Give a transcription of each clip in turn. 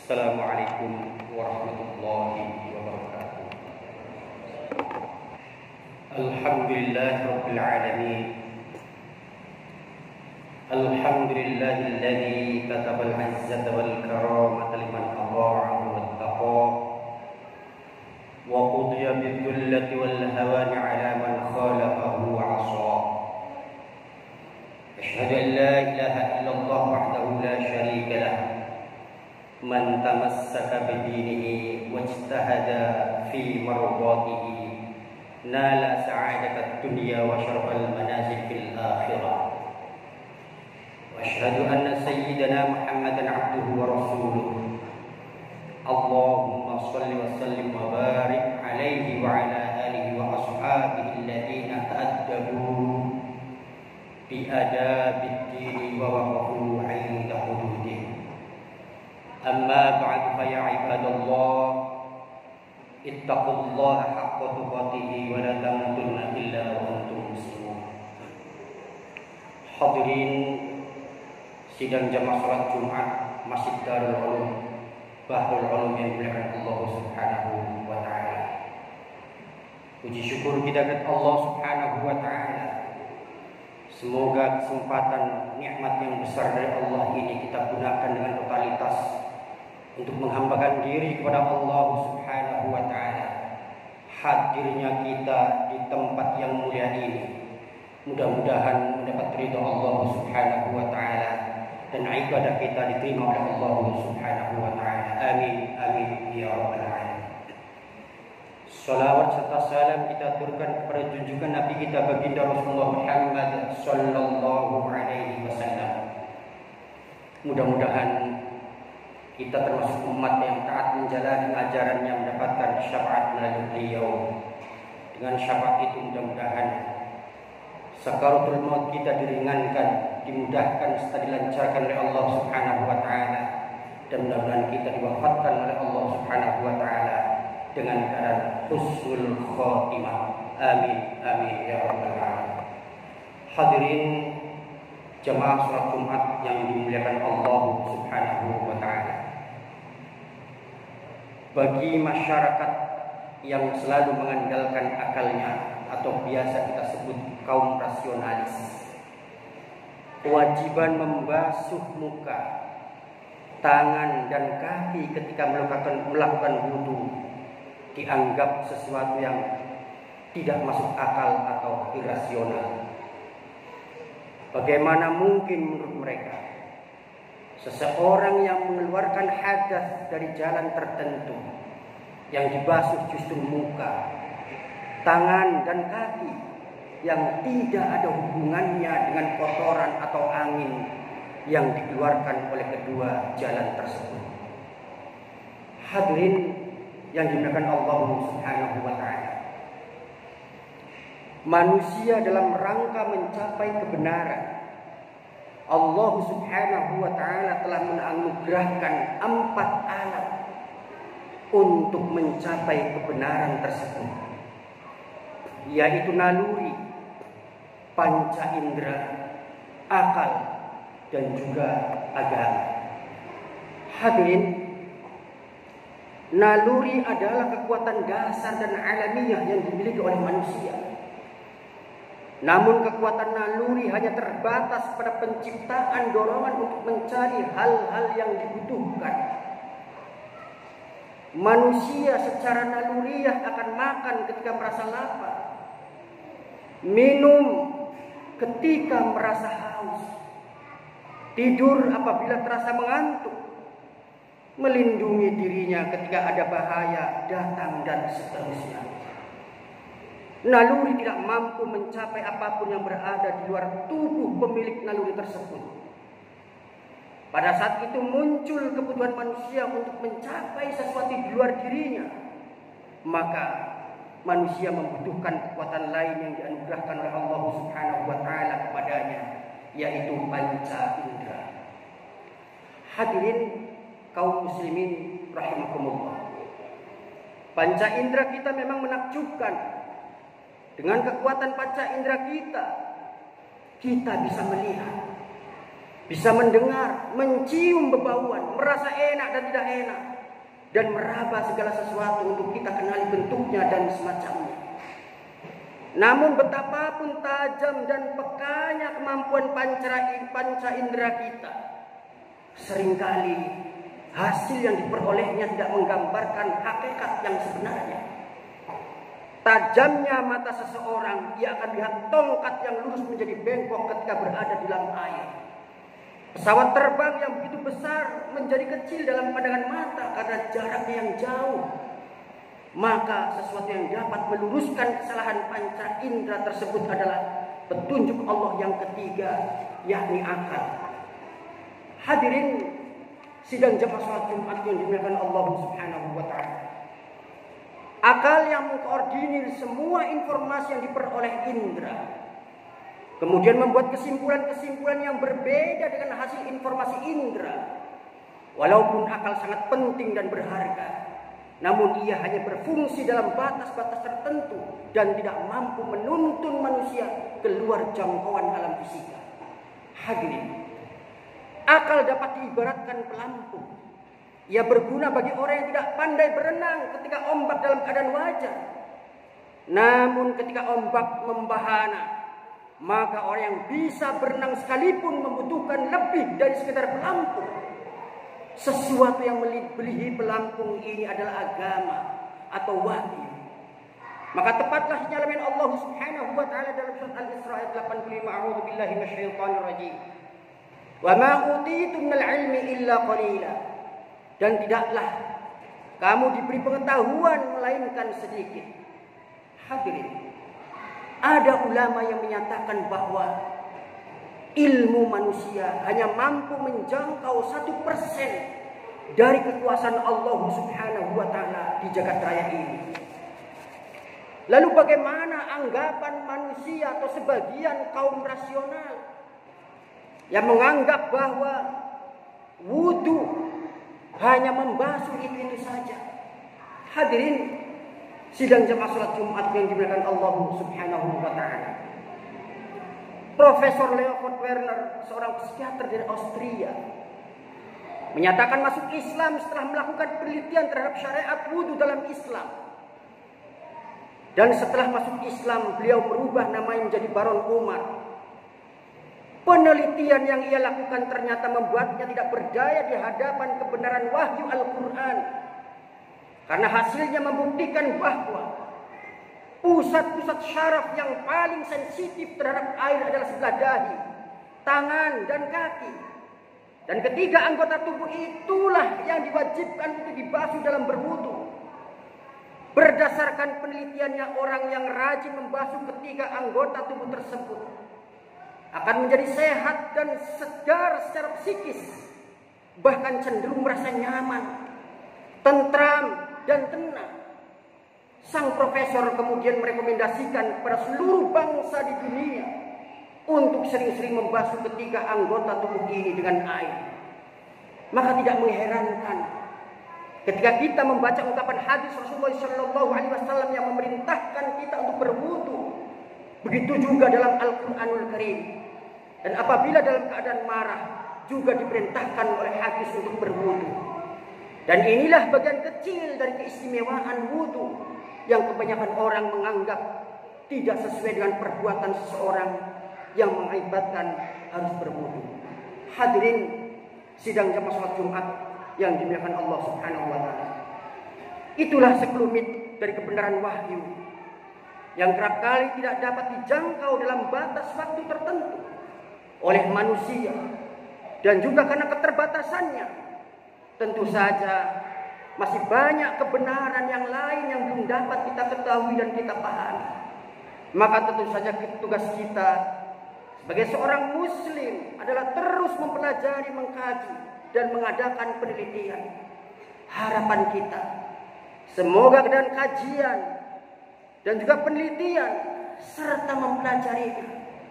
Assalamualaikum warahmatullahi wabarakatuh. Alhamdulillahirabbil alamin. Alhamdulillahilladzi katabal 'izzata wal karamata liman ata'ahu wattaqa wa qudiya bidh-dhullati wal hawani 'ala man khalafahu wa 'asa. Asyhadu an la ilaha illallah wahdahu la syarika lah. Man tamassaka bidinihi wajtahada fi mardatihi nala sa'adatad dunya wa syarafal manazil fil akhirah. Wa asyhadu anna sayyidana Muhammadan 'abduhu wa rasuluh. Allahumma shalli wa sallim wa barik alaihi wa ala alihi wa ashabihi alladziina ta'addabu bi adabid dini wa waqafu 'inda hududih. Amma ba'du fa ya ibadallah ittaqullaha haqqa tuqatih wa la tamutunna illa wa antum muslimun. Hadirin sidang jamaah salat Jumat Masjid Darul Ulum Bahrul Ulum yang dimuliakan Allah Subhanahu wa taala. Puji syukur kita kepada Allah Subhanahu wa taala. Semoga kesempatan nikmat yang besar dari Allah ini kita gunakan dengan totalitas untuk menghambakan diri kepada Allah Subhanahu wa taala. Hadirnya kita di tempat yang mulia ini mudah-mudahan mendapat ridha Allah Subhanahu wa taala dan ibadah kita diterima oleh Allah Subhanahu wa taala. Amin amin ya rabbal alamin. Salawat serta salam kita aturkan kepada junjungan Nabi kita baginda Rasulullah Muhammad sallallahu alaihi wasallam. Mudah-mudahan kita termasuk umat yang taat menjalani ajarannya, mendapatkan syafaat melalui beliau. Dengan syafaat itu mudah-mudahan sakaratul maut kita diringankan, dimudahkan serta dilancarkan oleh Allah Subhanahu wa taala, dan mudah-mudahan kita diwafatkan oleh Allah Subhanahu wa taala dengan keadaan husnul khotimah. Amin amin ya rabbal alamin. Hadirin jamaah salat Jumat yang dimuliakan Allah Subhanahu wa taala. Bagi masyarakat yang selalu mengandalkan akalnya atau biasa kita sebut kaum rasionalis, kewajiban membasuh muka, tangan dan kaki ketika melakukan wudu dianggap sesuatu yang tidak masuk akal atau irasional. Bagaimana mungkin menurut mereka seseorang yang mengeluarkan hadas dari jalan tertentu yang dibasuh justru muka, tangan dan kaki yang tidak ada hubungannya dengan kotoran atau angin yang dikeluarkan oleh kedua jalan tersebut. Hadirin yang dimuliakan Allah Subhanahu wa taala. Manusia dalam rangka mencapai kebenaran, Allah Subhanahu wa taala telah menganugerahkan 4 alat untuk mencapai kebenaran tersebut, yaitu naluri, panca indera, akal, dan juga agama. Hadirin, naluri adalah kekuatan dasar dan alamiah yang dimiliki oleh manusia. Namun kekuatan naluri hanya terbatas pada penciptaan dorongan untuk mencari hal-hal yang dibutuhkan. Manusia secara naluriah akan makan ketika merasa lapar, minum ketika merasa haus, tidur apabila terasa mengantuk, melindungi dirinya ketika ada bahaya datang, dan seterusnya. Naluri tidak mampu mencapai apapun yang berada di luar tubuh pemilik naluri tersebut. Pada saat itu muncul kebutuhan manusia untuk mencapai sesuatu di luar dirinya, maka manusia membutuhkan kekuatan lain yang dianugerahkan oleh Allah Subhanahu wa taala kepadanya, yaitu panca indera. Hadirin kaum muslimin rahimakumullah. Panca indera kita memang menakjubkan. Dengan kekuatan panca indera kita bisa melihat, bisa mendengar, mencium bebauan, merasa enak dan tidak enak, dan meraba segala sesuatu untuk kita kenali bentuknya dan semacamnya. Namun betapapun tajam dan pekanya kemampuan panca indera kita, seringkali hasil yang diperolehnya tidak menggambarkan hakikat yang sebenarnya. Tajamnya mata seseorang, ia akan lihat tongkat yang lurus menjadi bengkok ketika berada di dalam air. Pesawat terbang yang begitu besar menjadi kecil dalam pandangan mata karena jaraknya yang jauh. Maka sesuatu yang dapat meluruskan kesalahan panca indera tersebut adalah petunjuk Allah yang ketiga, yakni akal. Hadirin sidang jamaah salat Jumat yang dimuliakan Allah Subhanahu wa taala. Akal yang mengkoordinir semua informasi yang diperoleh indera, kemudian membuat kesimpulan-kesimpulan yang berbeda dengan hasil informasi indera. Walaupun akal sangat penting dan berharga, namun ia hanya berfungsi dalam batas-batas tertentu dan tidak mampu menuntun manusia keluar jangkauan alam fisika. Hadirin, akal dapat diibaratkan pelampung. Ia berguna bagi orang yang tidak pandai berenang ketika ombak dalam keadaan wajar. Namun ketika ombak membahana, maka orang yang bisa berenang sekalipun membutuhkan lebih dari sekedar pelampung. Sesuatu yang melebihi pelampung ini adalah agama atau wahyu. Maka tepatlah nyalamin Allah Subhanahu wa taala dalam surat Al-Isra ayat 85, a'udzu billahi minasyaitonir rajim. Wa ma utitum minal ilmi illa qalila. Dan tidaklah kamu diberi pengetahuan melainkan sedikit. Hadirin, ada ulama yang menyatakan bahwa ilmu manusia hanya mampu menjangkau 1% dari kekuasaan Allah Subhanahu wa taala di jagat raya ini. Lalu bagaimana anggapan manusia atau sebagian kaum rasional yang menganggap bahwa wudu hanya membasuh itu saja? Hadirin sidang jamaah salat Jumat yang dimuliakan Allah Subhanahu wa taala. Profesor Leopold Werner, seorang psikiater dari Austria, menyatakan masuk Islam setelah melakukan penelitian terhadap syariat wudu dalam Islam. Dan setelah masuk Islam, beliau merubah namanya menjadi Baron Umar. Penelitian yang ia lakukan ternyata membuatnya tidak berdaya di hadapan kebenaran wahyu Al-Quran. Karena hasilnya membuktikan bahwa pusat-pusat syaraf yang paling sensitif terhadap air adalah sebelah dahi, tangan, dan kaki. Dan ketiga anggota tubuh itulah yang diwajibkan untuk dibasuh dalam berwudu. Berdasarkan penelitiannya, orang yang rajin membasuh ketiga anggota tubuh tersebut akan menjadi sehat dan segar secara psikis, bahkan cenderung merasa nyaman, tentram, dan tenang. Sang profesor kemudian merekomendasikan kepada seluruh bangsa di dunia untuk sering-sering membasuh ketiga anggota tubuh ini dengan air. Maka tidak mengherankan ketika kita membaca ungkapan hadis Rasulullah SAW yang memerintahkan kita untuk berwudu. Begitu juga dalam Al-Quranul Karim. Dan apabila dalam keadaan marah juga diperintahkan oleh hadis untuk berwudu. Dan inilah bagian kecil dari keistimewaan wudu yang kebanyakan orang menganggap tidak sesuai dengan perbuatan seseorang yang mengakibatkan harus berwudu. Hadirin sidang jamaah salat Jumat yang dimuliakan Allah Subhanahu wa taala. Itulah sekelumit dari kebenaran wahyu yang kerap kali tidak dapat dijangkau dalam batas waktu tertentu oleh manusia, dan juga karena keterbatasannya. Tentu saja masih banyak kebenaran yang lain yang belum dapat kita ketahui dan kita pahami. Maka tentu saja tugas kita sebagai seorang muslim adalah terus mempelajari, mengkaji, dan mengadakan penelitian. Harapan kita semoga dengan kajian dan juga penelitian serta mempelajari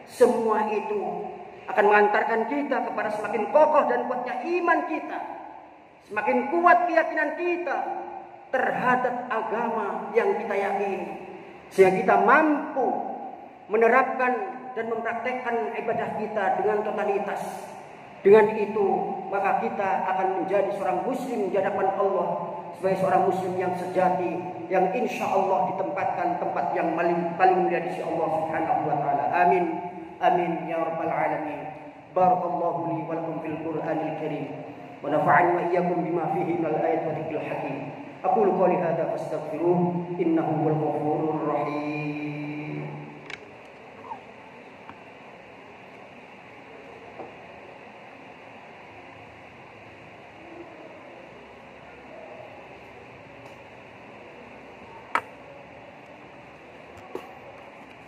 semua itu akan mengantarkan kita kepada semakin kokoh dan kuatnya iman kita, semakin kuat keyakinan kita terhadap agama yang kita yakini, sehingga kita mampu menerapkan dan mempraktekkan ibadah kita dengan totalitas, Dengan itu maka kita akan menjadi seorang muslim di hadapan Allah, sebagai seorang muslim yang sejati, yang insya Allah ditempatkan tempat yang paling mulia di sisi Allah Subhanahu wa taala. Amin. Amin ya rabbal alamin. Barakallahu li wa lakum fil Qur'anil karim wa nafa'ani wa iyyakum bima fihi minal ayati wa dzikril hakim. Aqulu qouli hadza fastaghfiruh innahu huwal ghafurur rahim.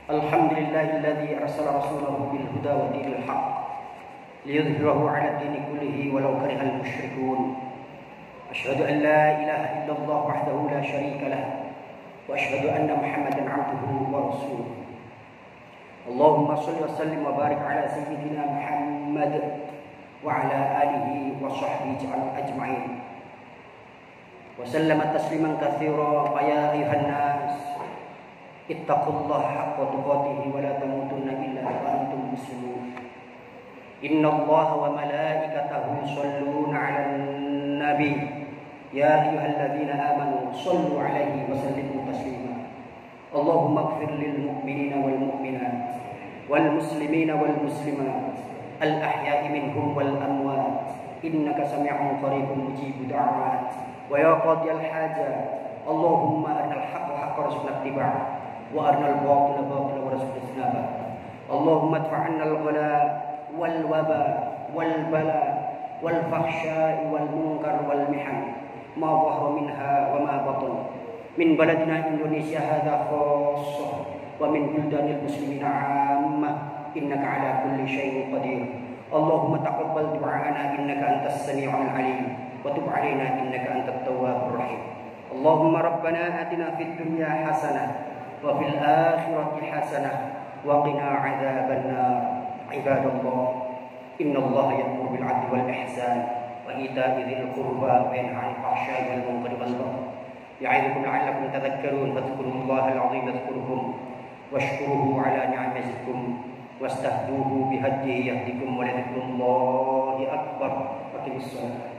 Alhamdulillahilladzi arsala rasulahu bil huda wa dinil haqq liyudhhirahu 'ala dini kullihi walau karihal musyrikun. Asyhadu an la ilaha illallah wahdahu la syarika lah wa asyhadu anna Muhammadan 'abduhu wa rasuluh. Allahumma shalli wa sallim wa barik 'ala sayyidina Muhammad wa 'ala alihi wa sahbihi ajma'in. Wa sallama tasliman katsira. Fa ya ayuhan nas ittaqullaha haqqa tuqatih wa la tamutunna illa wa antum muslimun. Innallaha wa malaikatahu yusholluna 'alan nabi ya ayyuhalladzina amanu shallu 'alaihi wa sallimu taslima. Allahumma ighfir lil mu'minina wal mu'minat wal muslimina wal muslimat al ahya'i minhum wal amwat innaka sami'un qaribun mujibud da'awat. Wa ya qadiyal hajat Allahumma arinal haqqa haqqan warzuqna ittiba'ah wa arinal batila batilan warzuqna ijtinabah. Allahumma adfa'anna al-ghala wal waba wal bala wal fahsya'i wal munkar wal mihan ma dhahara minha wa ma batan min baladina Indonesia hadza khassah wa min buldanil muslimin 'ammah innaka 'ala kulli syai'in qadir. Allahumma taqabbal du'ana innaka antas sami'ul 'alim wa tub 'alaina innaka antat tawwabur rahim. Allahumma rabbana atina fid dunya hasanah wa fil akhirati hasanah wa qina 'adzabannar. Ibadallah, innallaha ya'muru bil 'adli wal ihsan wa ita'i dzil qurba wa yanha 'anil fahsya'i wal munkari wal baghi. Ya'idukum la'allakum tadhakkarun. Fadhkurullaha al-'azim yadhkurkum washkuruhu 'ala ni'amihi yazidkum wastahduhu bihadihi yahdikum wa lidhikrullahi akbar. Aqimis shalah.